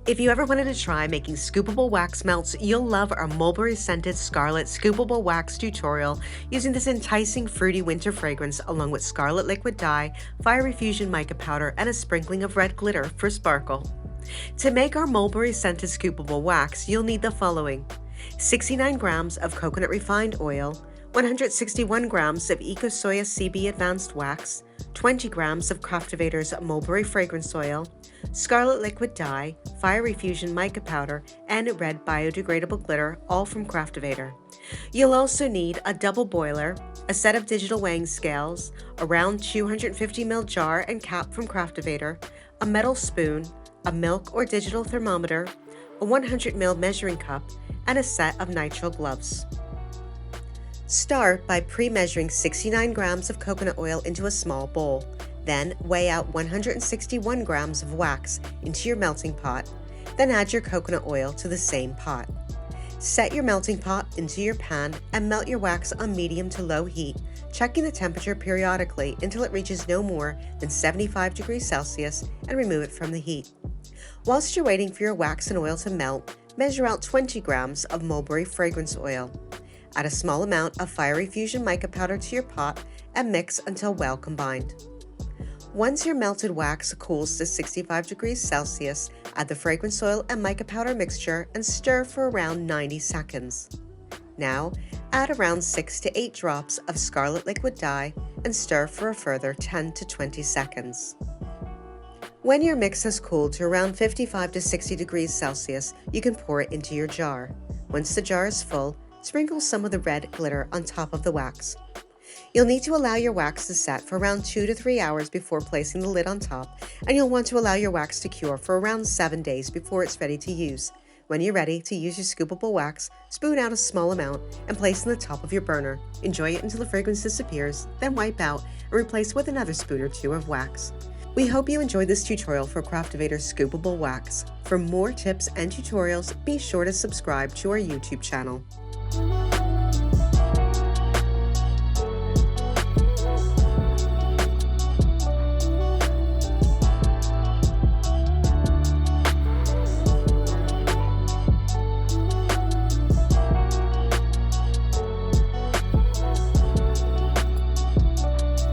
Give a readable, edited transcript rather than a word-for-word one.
If you ever wanted to try making scoopable wax melts, you'll love our mulberry scented scarlet scoopable wax tutorial using this enticing fruity winter fragrance along with scarlet liquid dye, fiery fusion mica powder, and a sprinkling of red glitter for sparkle. To make our mulberry scented scoopable wax, you'll need the following: 69 grams of coconut refined oil, 161 grams of Eco Soya CB Advanced Wax, 20 grams of Craftivator's Mulberry Fragrance Oil, scarlet liquid dye, fiery fusion mica powder, and red biodegradable glitter, all from Craftivator. You'll also need a double boiler, a set of digital weighing scales, a round 250 ml jar and cap from Craftivator, a metal spoon, a milk or digital thermometer, a 100 ml measuring cup, and a set of nitrile gloves. Start by pre-measuring 69 grams of coconut oil into a small bowl. Then weigh out 161 grams of wax into your melting pot. Then add your coconut oil to the same pot. Set your melting pot into your pan and melt your wax on medium to low heat, checking the temperature periodically until it reaches no more than 75 degrees Celsius, and remove it from the heat. Whilst you're waiting for your wax and oil to melt, measure out 20 grams of mulberry fragrance oil. Add a small amount of fiery fusion mica powder to your pot and mix until well combined. Once your melted wax cools to 65 degrees Celsius, add the fragrance oil and mica powder mixture and stir for around 90 seconds. Now, add around 6 to 8 drops of scarlet liquid dye and stir for a further 10 to 20 seconds. When your mix has cooled to around 55 to 60 degrees Celsius, you can pour it into your jar. Once the jar is full, sprinkle some of the red glitter on top of the wax. You'll need to allow your wax to set for around 2 to 3 hours before placing the lid on top, and you'll want to allow your wax to cure for around 7 days before it's ready to use. When you're ready to use your scoopable wax, spoon out a small amount and place on the top of your burner. Enjoy it until the fragrance disappears, then wipe out and replace with another spoon or two of wax. We hope you enjoyed this tutorial for Craftivator's Scoopable Wax. For more tips and tutorials, be sure to subscribe to our YouTube channel.